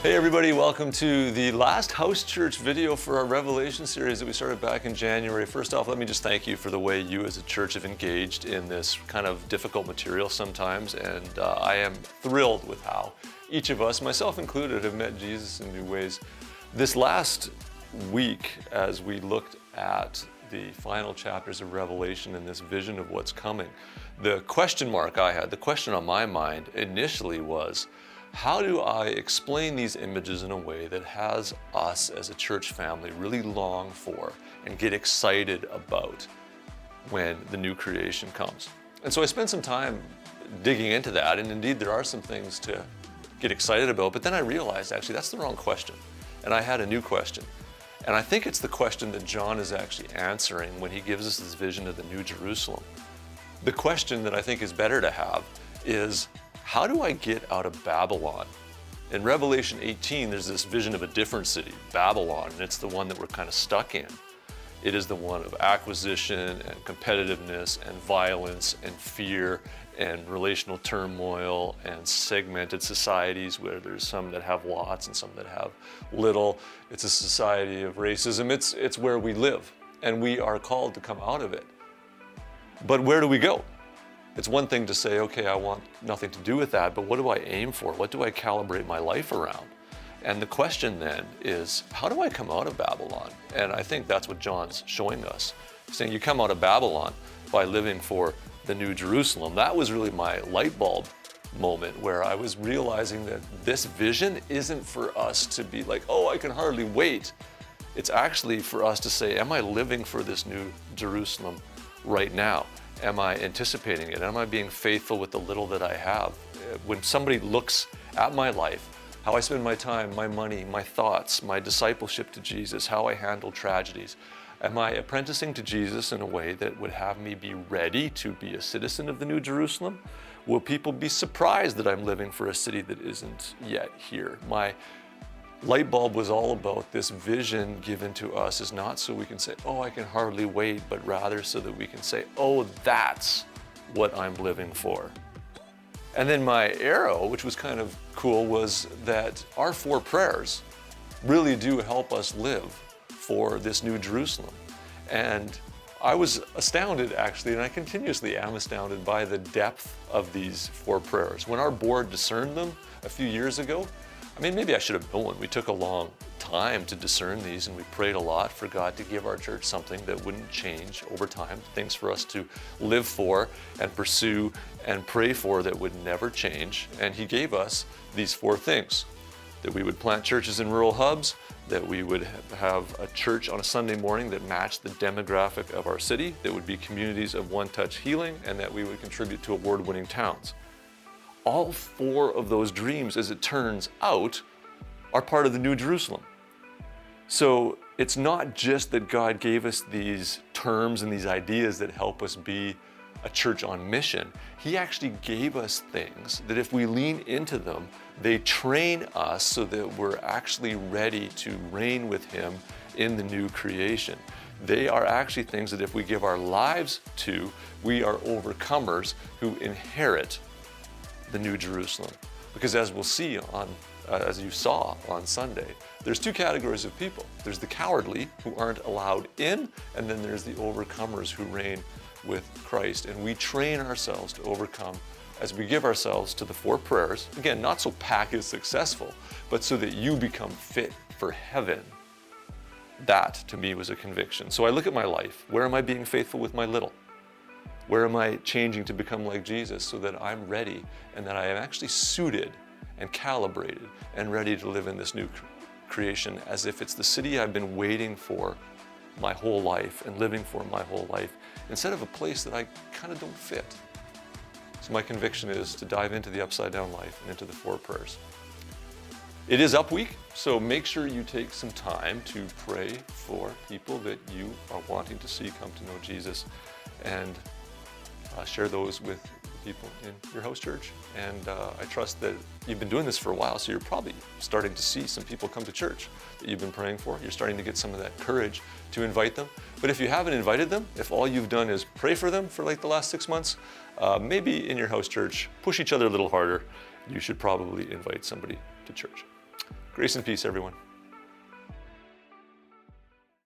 Hey everybody, welcome to the last house church video for our Revelation series that we started back in January. First off, let me just thank you for the way you as a church have engaged in this kind of difficult material sometimes, and I am thrilled with how each of us, myself included, have met Jesus in new ways. This last week, as we looked at the final chapters of Revelation and this vision of what's coming, the question mark I had, the question on my mind initially was, how do I explain these images in a way that has us as a church family really long for and get excited about when the new creation comes? And so I spent some time digging into that, and indeed there are some things to get excited about, but then I realized actually that's the wrong question. And I had a new question. And I think it's the question that John is actually answering when he gives us this vision of the New Jerusalem. The question that I think is better to have is, how do I get out of Babylon? In Revelation 18, there's this vision of a different city, Babylon, and it's the one that we're kind of stuck in. It is the one of acquisition and competitiveness and violence and fear and relational turmoil and segmented societies where there's some that have lots and some that have little. It's a society of racism. It's where we live, and we are called to come out of it. But where do we go? It's one thing to say, okay, I want nothing to do with that, but what do I aim for? What do I calibrate my life around? And the question then is, how do I come out of Babylon? And I think that's what John's showing us. He's saying you come out of Babylon by living for the New Jerusalem. That was really my light bulb moment where I was realizing that this vision isn't for us to be like, oh, I can hardly wait. It's actually for us to say, am I living for this New Jerusalem right now? Am I anticipating it? Am I being faithful with the little that I have? When somebody looks at my life, how I spend my time, my money, my thoughts, my discipleship to Jesus, how I handle tragedies, am I apprenticing to Jesus in a way that would have me be ready to be a citizen of the New Jerusalem? Will people be surprised that I'm living for a city that isn't yet here? My light bulb was all about this vision given to us is not so we can say, oh, I can hardly wait, but rather so that we can say, oh, that's what I'm living for. And then my arrow, which was kind of cool, was that our 4 prayers really do help us live for this New Jerusalem. And I was astounded, actually, and I continuously am astounded by the depth of these 4 prayers. When our board discerned them a few years ago, I mean, maybe I should have known. We took a long time to discern these, and we prayed a lot for God to give our church something that wouldn't change over time, things for us to live for and pursue and pray for that would never change. And He gave us these 4 things: that we would plant churches in rural hubs, that we would have a church on a Sunday morning that matched the demographic of our city, that would be communities of one-touch healing, and that we would contribute to award-winning towns. All 4 of those dreams, as it turns out, are part of the New Jerusalem. So it's not just that God gave us these terms and these ideas that help us be a church on mission. He actually gave us things that if we lean into them, they train us so that we're actually ready to reign with Him in the new creation. They are actually things that if we give our lives to, we are overcomers who inherit the New Jerusalem. Because as we'll see as you saw on Sunday, there's 2 categories of people. There's the cowardly who aren't allowed in, and then there's the overcomers who reign with Christ. And we train ourselves to overcome as we give ourselves to the 4 prayers. Again, not so PAC is successful, but so that you become fit for heaven. That to me was a conviction. So I look at my life. Where am I being faithful with my little? Where am I changing to become like Jesus so that I'm ready and that I am actually suited and calibrated and ready to live in this new creation as if it's the city I've been waiting for my whole life and living for my whole life, instead of a place that I kind of don't fit. So my conviction is to dive into the upside down life and into the 4 prayers. It is Up Week, so make sure you take some time to pray for people that you are wanting to see come to know Jesus, and share those with the people in your house church. And I trust that you've been doing this for a while, so you're probably starting to see some people come to church that you've been praying for. You're starting to get some of that courage to invite them. But if you haven't invited them, if all you've done is pray for them for like the last 6 months, maybe in your house church, push each other a little harder. You should probably invite somebody to church. Grace and peace, everyone.